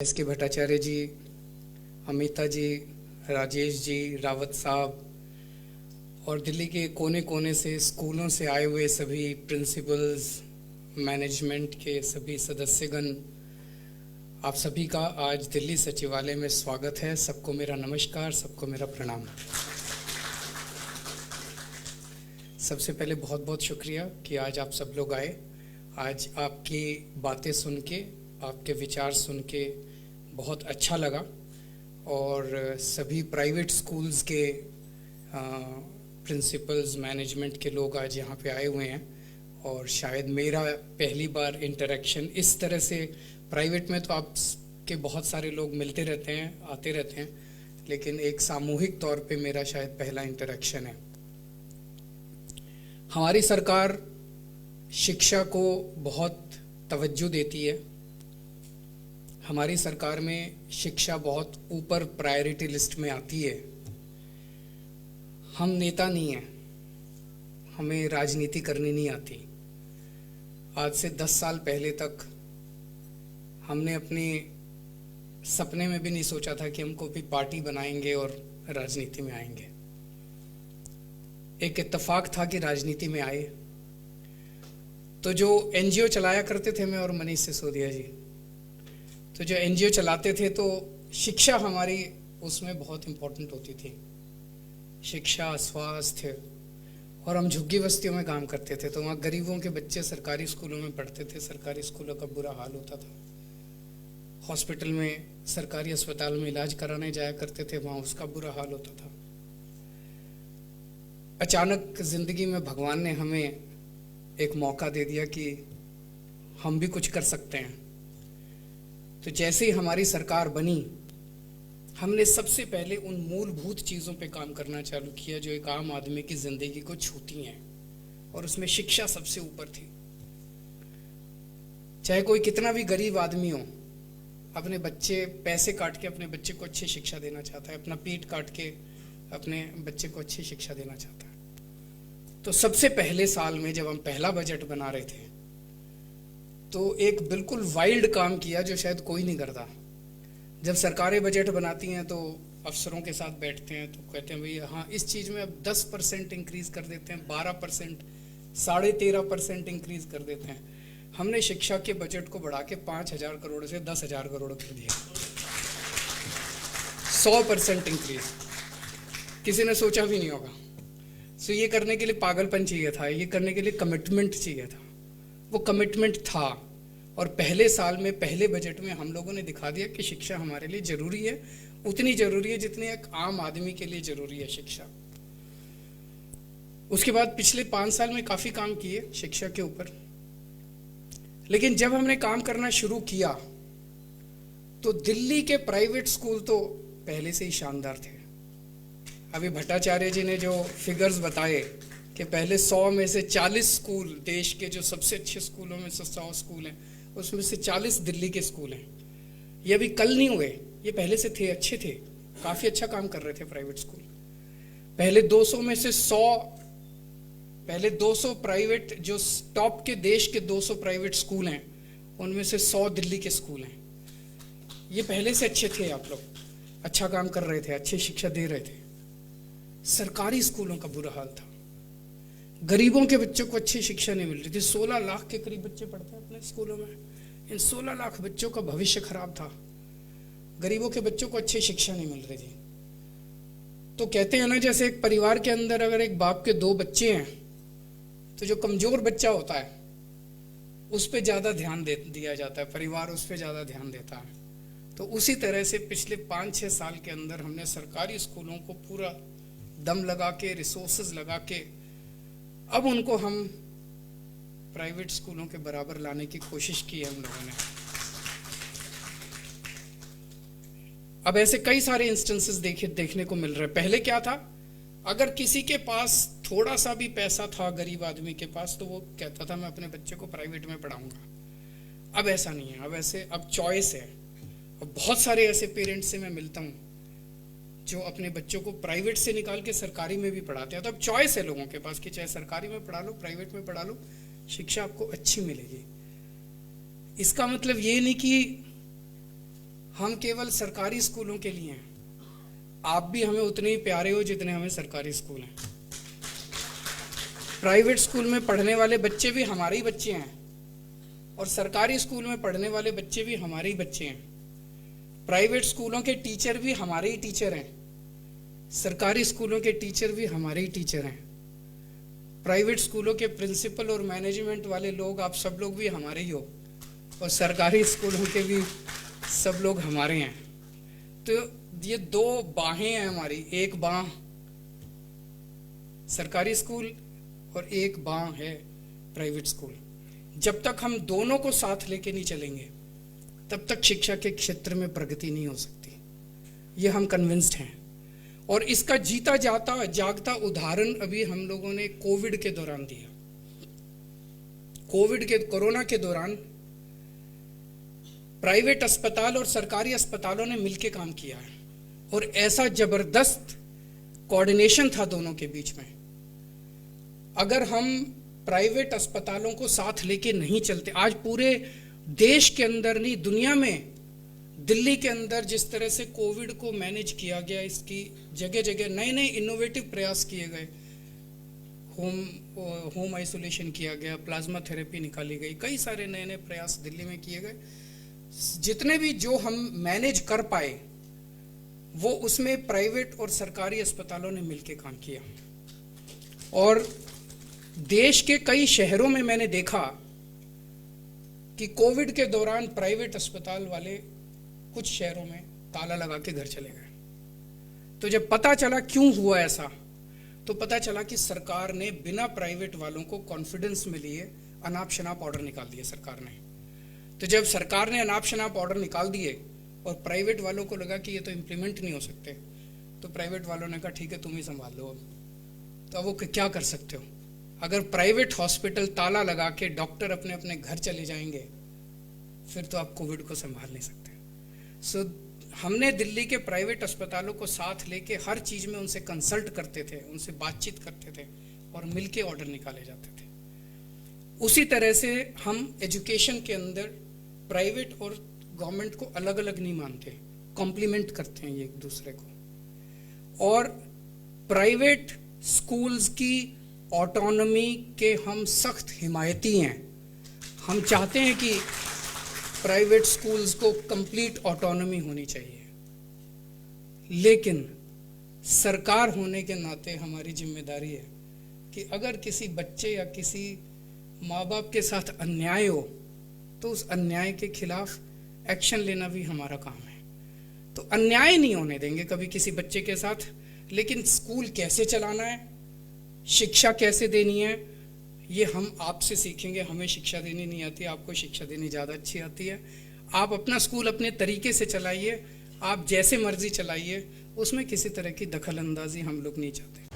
SK. Bhattacharya जी, अमिता जी, राजेश जी, रावत साहब और दिल्ली के कोने कोने से स्कूलों से आए हुए सभी प्रिंसिपल्स, मैनेजमेंट के सभी सदस्यगण, आप सभी का आज दिल्ली सचिवालय में स्वागत है। सबको मेरा नमस्कार, सबको मेरा प्रणाम। सबसे पहले बहुत बहुत शुक्रिया कि आज आप सब लोग आए। आज आपकी बातें सुन के, आपके विचार सुन के बहुत अच्छा लगा। और सभी प्राइवेट स्कूल्स के प्रिंसिपल्स, मैनेजमेंट के लोग आज यहाँ पे आए हुए हैं और शायद मेरा पहली बार इंटरेक्शन इस तरह से। प्राइवेट में तो आपके बहुत सारे लोग मिलते रहते हैं, आते रहते हैं, लेकिन एक सामूहिक तौर पे मेरा शायद पहला इंटरेक्शन है। हमारी सरकार शिक्षा को बहुत तवज्जो देती है। हमारी सरकार में शिक्षा बहुत ऊपर प्रायोरिटी लिस्ट में आती है। हम नेता नहीं हैं, हमें राजनीति करनी नहीं आती। आज से 10 साल पहले तक हमने अपने सपने में भी नहीं सोचा था कि हमको भी पार्टी बनाएंगे और राजनीति में आएंगे। एक इत्तेफाक था कि राजनीति में आए। तो जो एनजीओ चलाया करते थे, मैं और मनीष सिसोदिया जी, तो जो एनजीओ चलाते थे तो शिक्षा हमारी उसमें बहुत इम्पोर्टेंट होती थी। शिक्षा, स्वास्थ्य। और हम झुग्गी बस्तियों में काम करते थे, तो वहाँ गरीबों के बच्चे सरकारी स्कूलों में पढ़ते थे। सरकारी स्कूलों का बुरा हाल होता था। हॉस्पिटल में, सरकारी अस्पताल में इलाज कराने जाया करते थे, वहाँ उसका बुरा हाल होता था। अचानक जिंदगी में भगवान ने हमें एक मौका दे दिया कि हम भी कुछ कर सकते हैं। तो जैसे ही हमारी सरकार बनी, हमने सबसे पहले उन मूलभूत चीज़ों पे काम करना चालू किया जो एक आम आदमी की ज़िंदगी को छूती हैं, और उसमें शिक्षा सबसे ऊपर थी। चाहे कोई कितना भी गरीब आदमी हो, अपने बच्चे, पैसे काट के अपने बच्चे को अच्छी शिक्षा देना चाहता है, अपना पीठ काट के अपने बच्चे को अच्छी शिक्षा देना चाहता है। तो सबसे पहले साल में जब हम पहला बजट बना रहे थे, तो एक बिल्कुल वाइल्ड काम किया जो शायद कोई नहीं करता। जब सरकारें बजट बनाती हैं तो अफसरों के साथ बैठते हैं, तो कहते हैं भैया हाँ, इस चीज़ में अब 10% इंक्रीज कर देते हैं, 12%, 13.5% इंक्रीज कर देते हैं। हमने शिक्षा के बजट को बढ़ा के 5,000 करोड़ से 10,000 करोड़ कर दिया। 100% इंक्रीज। किसी ने सोचा भी नहीं होगा। सो ये करने के लिए पागलपन चाहिए था, ये करने के लिए कमिटमेंट चाहिए था। वो कमिटमेंट था, और पहले साल में, पहले बजट में हम लोगों ने दिखा दिया कि शिक्षा हमारे लिए जरूरी है, उतनी जरूरी है जितनी एक आम आदमी के लिए जरूरी है शिक्षा। उसके बाद पिछले 5 साल में काफी काम किए शिक्षा के ऊपर, लेकिन जब हमने काम करना शुरू किया तो दिल्ली के प्राइवेट स्कूल तो पहले से ही शानदार थे। अभी भट्टाचार्य जी ने जो फिगर्स बताए कि पहले 100 में से 40 स्कूल, देश के जो सबसे अच्छे स्कूलों में से 100 स्कूल हैं, उसमें से 40 दिल्ली के स्कूल हैं। ये अभी कल नहीं हुए, ये पहले से थे, अच्छे थे, काफी अच्छा काम कर रहे थे प्राइवेट स्कूल। पहले 200 में से 100, पहले 200 प्राइवेट, जो टॉप के देश के 200 प्राइवेट स्कूल हैं, उनमें से 100 दिल्ली के स्कूल हैं। ये पहले से अच्छे थे। आप लोग अच्छा काम कर रहे थे, अच्छी शिक्षा दे रहे थे। सरकारी स्कूलों का बुरा हाल था। गरीबों के बच्चों को अच्छी शिक्षा नहीं मिल रही थी। 16 लाख के करीब बच्चे पढ़ते हैं अपने स्कूलों में। इन 16 लाख बच्चों का भविष्य खराब था। गरीबों के बच्चों को अच्छी शिक्षा नहीं मिल रही थी। तो कहते हैं ना, जैसे एक परिवार के अंदर अगर एक बाप के 2 बच्चे हैं, तो जो कमजोर बच्चा होता है उस पर ज्यादा ध्यान दिया जाता है, परिवार उस पर ज्यादा ध्यान देता है। तो उसी तरह से पिछले 5-6 साल के अंदर हमने सरकारी स्कूलों को पूरा दम लगा के, रिसोर्सेज लगा के, अब उनको हम प्राइवेट स्कूलों के बराबर लाने की कोशिश की है हम लोगों ने। अब ऐसे कई सारे इंस्टेंसेस देखने को मिल रहे हैं। पहले क्या था, अगर किसी के पास थोड़ा सा भी पैसा था, गरीब आदमी के पास, तो वो कहता था मैं अपने बच्चे को प्राइवेट में पढ़ाऊंगा। अब ऐसा नहीं है, अब चॉइस है। और बहुत सारे ऐसे पेरेंट्स से मैं मिलता हूँ जो अपने बच्चों को प्राइवेट से निकाल के सरकारी में भी पढ़ाते हैं। तो अब चॉइस है लोगों के पास कि चाहे सरकारी में पढ़ा लो, प्राइवेट में पढ़ा लो, शिक्षा आपको अच्छी मिलेगी। इसका मतलब ये नहीं कि हम केवल सरकारी स्कूलों के लिए हैं। आप भी हमें उतने ही प्यारे हो जितने हमें सरकारी स्कूल हैं। प्राइवेट स्कूल में पढ़ने वाले बच्चे भी हमारे ही बच्चे हैं और सरकारी स्कूल में पढ़ने वाले बच्चे भी हमारे ही बच्चे हैं। प्राइवेट स्कूलों के टीचर भी हमारे ही टीचर हैं, सरकारी स्कूलों के टीचर भी हमारे ही टीचर हैं। प्राइवेट स्कूलों के प्रिंसिपल और मैनेजमेंट वाले लोग, आप सब लोग भी हमारे ही हो, और सरकारी स्कूलों के भी सब लोग हमारे हैं। तो ये दो बाहें हैं हमारी, एक बाह सरकारी स्कूल और एक बाह है प्राइवेट स्कूल। जब तक हम दोनों को साथ लेके नहीं चलेंगे तब तक शिक्षा के क्षेत्र में प्रगति नहीं हो सकती, ये हम कन्विंस्ड हैं। और इसका जीता जाता जागता उदाहरण अभी हम लोगों ने कोविड के दौरान दिया। कोरोना के दौरान प्राइवेट अस्पताल और सरकारी अस्पतालों ने मिलकर काम किया है और ऐसा जबरदस्त कोऑर्डिनेशन था दोनों के बीच में। अगर हम प्राइवेट अस्पतालों को साथ लेके नहीं चलते, आज पूरे देश के अंदर नहीं दुनिया में, दिल्ली के अंदर जिस तरह से कोविड को मैनेज किया गया, इसकी जगह जगह नए नए इनोवेटिव प्रयास किए गए। होम आइसोलेशन किया गया, प्लाज्मा थेरेपी निकाली गई, कई सारे नए नए प्रयास दिल्ली में किए गए। जितने भी जो हम मैनेज कर पाए वो उसमें प्राइवेट और सरकारी अस्पतालों ने मिलकर काम किया। और देश के कई शहरों में मैंने देखा कि कोविड के दौरान प्राइवेट अस्पताल वाले कुछ शहरों में ताला लगा के घर चले गए। तो जब पता चला क्यों हुआ ऐसा, तो पता चला कि सरकार ने बिना प्राइवेट वालों को कॉन्फिडेंस में लिए अनाप शनाप ऑर्डर निकाल दिए सरकार ने। तो जब सरकार ने अनाप शनाप ऑर्डर निकाल दिए और प्राइवेट वालों को लगा कि ये तो इम्प्लीमेंट नहीं हो सकते, तो प्राइवेट वालों ने कहा ठीक है तुम ही संभाल लो। अब तो वो क्या कर सकते हो? अगर प्राइवेट हॉस्पिटल ताला लगा के डॉक्टर अपने अपने घर चले जाएंगे फिर तो आप कोविड को संभाल नहीं सकते। सो हमने दिल्ली के प्राइवेट अस्पतालों को साथ लेके हर चीज में उनसे कंसल्ट करते थे, उनसे बातचीत करते थे और मिलके ऑर्डर निकाले जाते थे। उसी तरह से हम एजुकेशन के अंदर प्राइवेट और गवर्नमेंट को अलग अलग नहीं मानते, कॉम्प्लीमेंट करते हैं ये एक दूसरे को। और प्राइवेट स्कूल्स की ऑटोनॉमी के हम सख्त हिमायती हैं। हम चाहते हैं कि प्राइवेट स्कूल्स को कंप्लीट ऑटोनॉमी होनी चाहिए, लेकिन सरकार होने के नाते हमारी जिम्मेदारी है कि अगर किसी बच्चे या किसी माँ बाप के साथ अन्याय हो तो उस अन्याय के खिलाफ एक्शन लेना भी हमारा काम है। तो अन्याय नहीं होने देंगे कभी किसी बच्चे के साथ, लेकिन स्कूल कैसे चलाना है, शिक्षा कैसे देनी है, ये हम आपसे सीखेंगे। हमें शिक्षा देनी नहीं आती, आपको शिक्षा देनी ज़्यादा अच्छी आती है। आप अपना स्कूल अपने तरीके से चलाइए, आप जैसे मर्जी चलाइए, उसमें किसी तरह की दखल अंदाजी हम लोग नहीं चाहते।